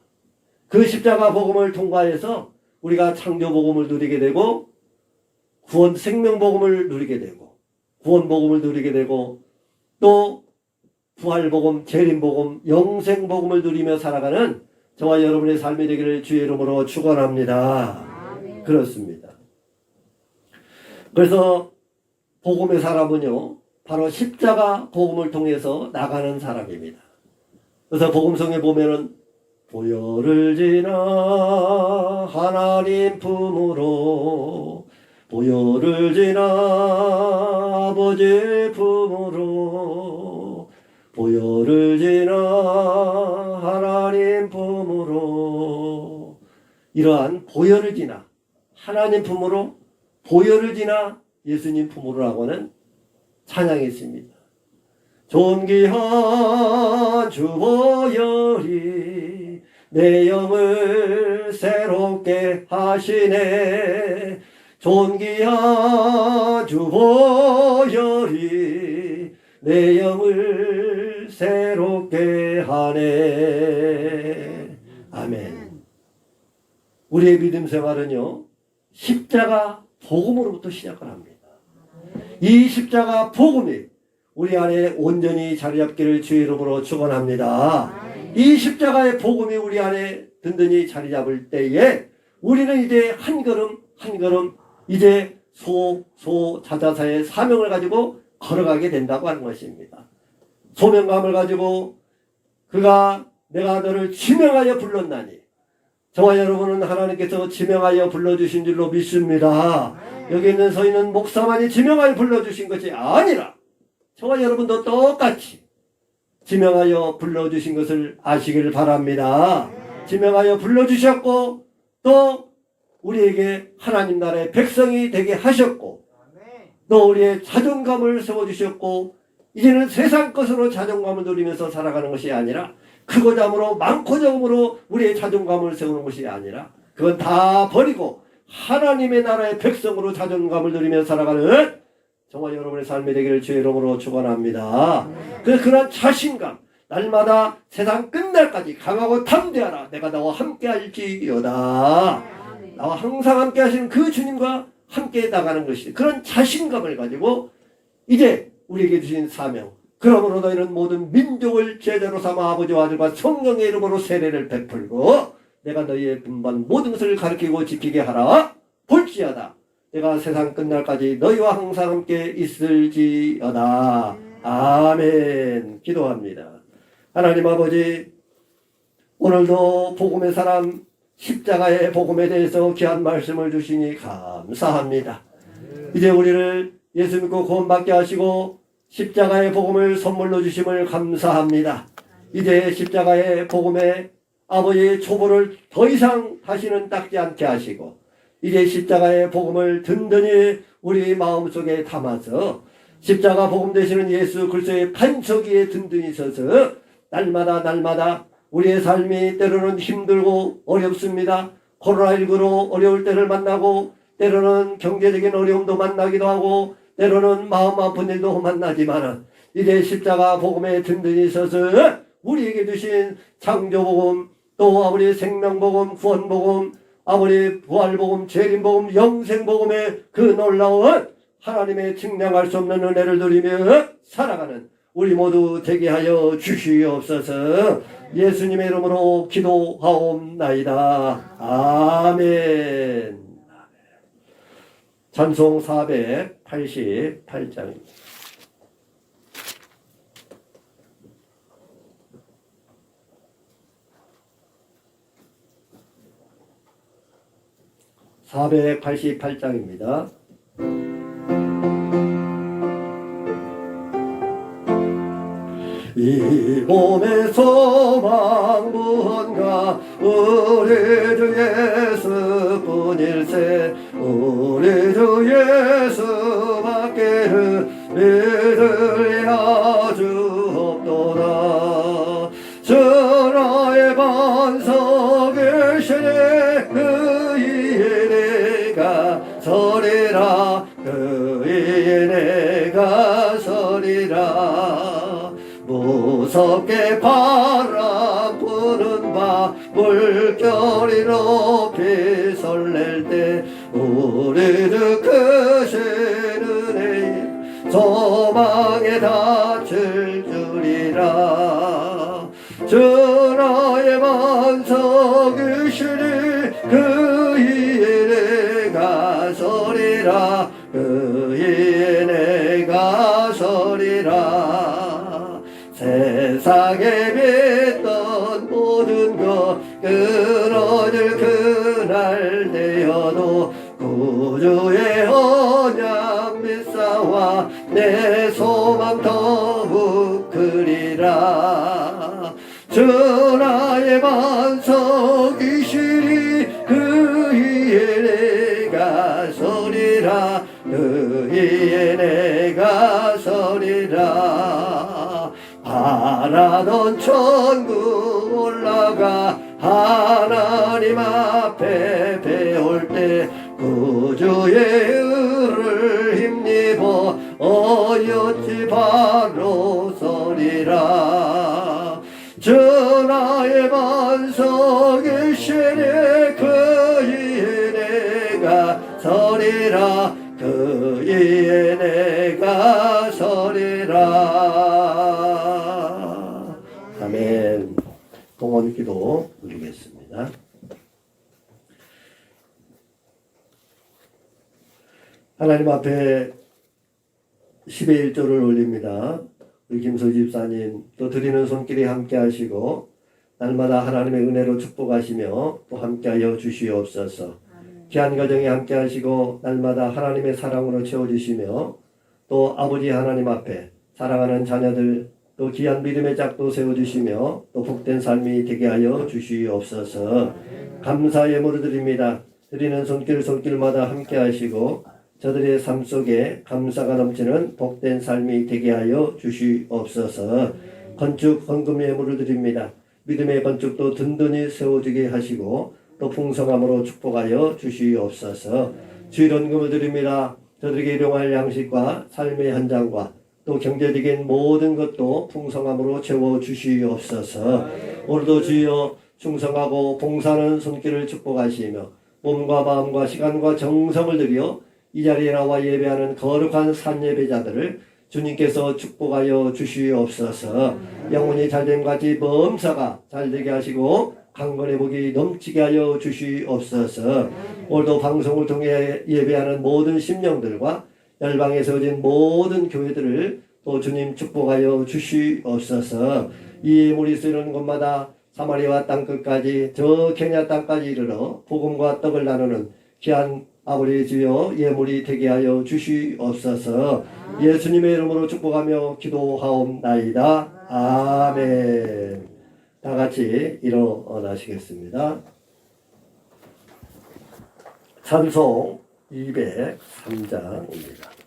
그 십자가 복음을 통과해서 우리가 창조 복음을 누리게 되고 구원 생명 복음을 누리게 되고 구원 복음을 누리게 되고 또 부활 복음, 재림 복음, 영생 복음을 누리며 살아가는 저와 여러분의 삶이 되기를 주의 이름으로 축원합니다. 그렇습니다. 그래서 복음의 사람은요, 바로 십자가 복음을 통해서 나가는 사람입니다. 그래서 복음성에 보면은 보혈을 지나 하나님 품으로 보혈을 지나 아버지 품으로 보혈을 지나 하나님 품으로 이러한 보혈을 지나 하나님 품으로 보혈을 지나 예수님 품으로라고는 찬양했습니다. 존귀한 주 보혈이 내 영을 새롭게 하시네. 존귀한 주 보혈이 내 영을 새롭게 하네. 아멘. 우리의 믿음 생활은요, 십자가 복음으로부터 시작을 합니다. 이 십자가 복음이 우리 안에 온전히 자리 잡기를 주의 이름으로 축원합니다. 이 십자가의 복음이 우리 안에 든든히 자리 잡을 때에 우리는 이제 한 걸음 한 걸음 이제 자자사의 사명을 가지고 걸어가게 된다고 하는 것입니다. 소명감을 가지고 그가 내가 너를 지명하여 불렀나니, 저와 여러분은 하나님께서 지명하여 불러주신 줄로 믿습니다. 여기 있는 서있는 목사만이 지명하여 불러주신 것이 아니라 저와 여러분도 똑같이 지명하여 불러주신 것을 아시길 바랍니다. 지명하여 불러주셨고 또 우리에게 하나님 나라의 백성이 되게 하셨고 또 우리의 자존감을 세워주셨고 이제는 세상 것으로 자존감을 누리면서 살아가는 것이 아니라 크고 작음으로 많고 적음으로 우리의 자존감을 세우는 것이 아니라 그건 다 버리고 하나님의 나라의 백성으로 자존감을 누리며 살아가는 정말 여러분의 삶이 되기를 주의 이름으로 축원합니다. 그래서 그런 자신감, 날마다 세상 끝날까지 강하고 담대하라. 내가 나와 함께 할지어다. 나와 항상 함께 하시는 그 주님과 함께 나가는 것이 그런 자신감을 가지고 이제 우리에게 주신 사명, 그러므로 너희는 모든 민족을 제자로 삼아 아버지와 아들과 성령의 이름으로 세례를 베풀고 내가 너희의 분반 모든 것을 가르치고 지키게 하라. 볼지어다 내가 세상 끝날까지 너희와 항상 함께 있을지어다. 아멘. 기도합니다. 하나님 아버지, 오늘도 복음의 사람 십자가의 복음에 대해서 귀한 말씀을 주시니 감사합니다. 이제 우리를 예수 믿고 구원받게 하시고 십자가의 복음을 선물로 주심을 감사합니다. 이제 십자가의 복음에 아버지의 초보를 더 이상 다시는 닦지 않게 하시고 이제 십자가의 복음을 든든히 우리 마음속에 담아서 십자가 복음 되시는 예수 그리스도의 반석 위에 든든히 서서 날마다 우리의 삶이 때로는 힘들고 어렵습니다. 코로나19로 어려울 때를 만나고 때로는 경제적인 어려움도 만나기도 하고 때로는 마음 아픈 일도 만나지만 이제 십자가 복음에 든든히 서서 우리에게 주신 창조복음 또 아버지 생명복음 구원복음 아버지 부활복음 재림복음 영생복음의 그 놀라운 하나님의 측량할 수 없는 은혜를 누리며 살아가는 우리 모두 되게 하여 주시옵소서. 예수님의 이름으로 기도하옵나이다. 아멘. 찬송 488장입니다. (488장입니다) 이 몸의 소망 무언가 우리 주 예수뿐일세 우리 주 예수밖에는 믿을 아주 없도다. 전하의 반석이시네 그이에 내가 서리라 그이에 내가 서리라. 무섭게 바람 부는 밤 물결이 높이 설렐 때 우리 주 크신 은혜에 소망에 닿을 줄이라. 전하의 반석이시니 그 위에 내가 서리라 그 위에 내가 서리라. 세상에 빚던 모든 것 끊어질 그날 되어도 구주의 언약 믿사와 내 소망 더욱 크리라. 전하의 반석이시니 그 바라던 천국 올라가 하나님 앞에 배울 때 구주의 의를 힘입어 어여지 바로 서리라. 전하의 반석이시네 그 위에 내가 서리라. 그 위에 내가 서리라. 아멘. 동원기도 드리겠습니다. 하나님 앞에 10의 1조를 올립니다. 우리 김소 집사님 또 드리는 손길이 함께 하시고 날마다 하나님의 은혜로 축복하시며 또 함께하여 주시옵소서. 귀한 가정에 함께 하시고 날마다 하나님의 사랑으로 채워주시며 또 아버지 하나님 앞에 사랑하는 자녀들 또 귀한 믿음의 짝도 세워주시며 또 복된 삶이 되게 하여 주시옵소서. 감사 예물을 드립니다. 드리는 손길마다 함께 하시고 저들의 삶 속에 감사가 넘치는 복된 삶이 되게 하여 주시옵소서. 건축 헌금 예물을 드립니다. 믿음의 건축도 든든히 세워지게 하시고 또 풍성함으로 축복하여 주시옵소서. 주일헌금을 드립니다. 저들에게 일용할 양식과 삶의 현장과 또 경제적인 모든 것도 풍성함으로 채워주시옵소서. 오늘도 주여 충성하고 봉사하는 손길을 축복하시며 몸과 마음과 시간과 정성을 들여 이 자리에 나와 예배하는 거룩한 산예배자들을 주님께서 축복하여 주시옵소서. 영혼이 잘됨과 집 범사가 잘되게 하시고 강건의 복이 넘치게 하여 주시옵소서. 오늘도 방송을 통해 예배하는 모든 심령들과 열방에 세워진 모든 교회들을 또 주님 축복하여 주시옵소서. 이 예물이 쓰는 곳마다 사마리아 땅끝까지 저 케냐 땅까지 이르러 복음과 떡을 나누는 귀한 아버지 주여 예물이 되게 하여 주시옵소서. 예수님의 이름으로 축복하며 기도하옵나이다. 아멘. 다 같이 일어나시겠습니다. 찬송 203장입니다.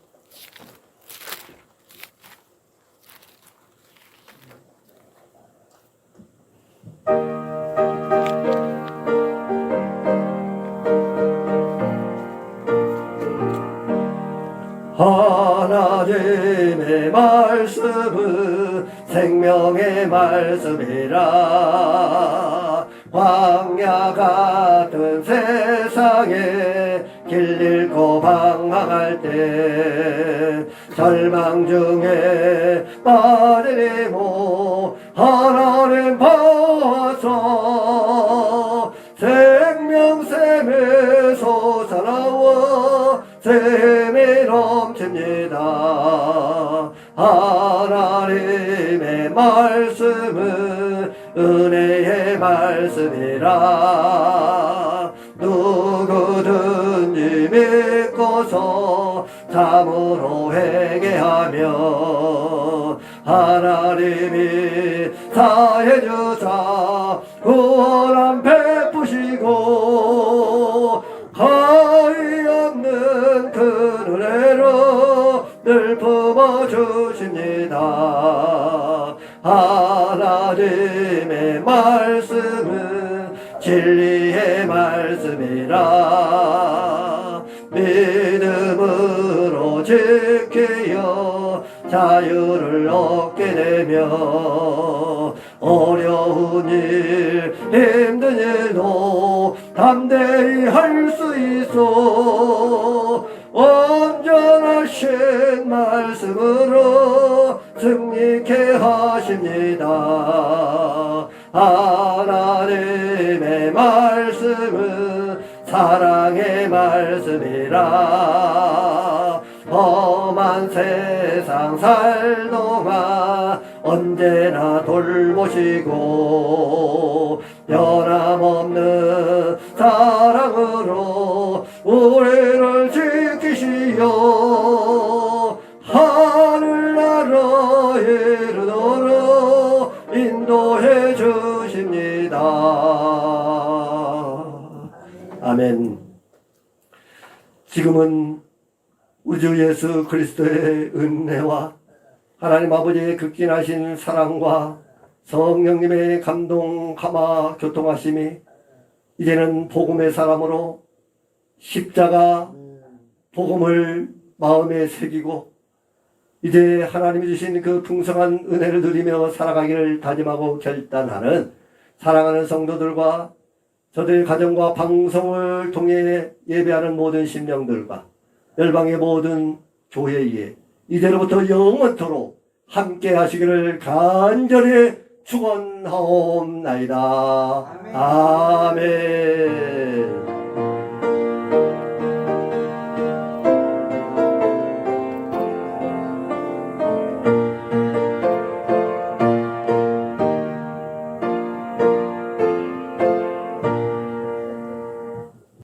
하나님의 말씀은 생명의 말씀이라. 광야 같은 세상에 길 잃고 방황할 때 절망 중에 빠진 이모 하나님 봐서 생명샘에 솟아나와 샘이 넘칩니다. 하나님의 말씀은 은혜의 말씀이라. 누구든지 믿고서 참으로 회개하며 하나님이 사해주사 구원함 베푸시고 가히 없는 그 은혜로 늘 품어주십니다. 하나님의 말씀은 진리의 말씀이라. 믿음으로 지키어 자유를 얻게 되며 어려운 일 힘든 일도 담대히 할 수 있어 온전하신 말씀으로 승리케 하십니다. 하나님의 말씀은 사랑의 말씀이라. 험한 세상 살 동안 언제나 돌보시고 변함없는 사랑으로 우리를 지키시어 하늘나라 이르도록 인도해 주십니다. 아멘. 지금은 우리 주 예수 그리스도의 은혜와 하나님 아버지의 극진하신 사랑과 성령님의 감동 감화 교통하심이 이제는 복음의 사람으로 십자가 복음을 마음에 새기고 이제 하나님이 주신 그 풍성한 은혜를 누리며 살아가기를 다짐하고 결단하는 사랑하는 성도들과 저들의 가정과 방송을 통해 예배하는 모든 심령들과 열방의 모든 교회에 이제로부터 영원토록 함께 하시기를 간절히 축원하옵나이다. 아멘.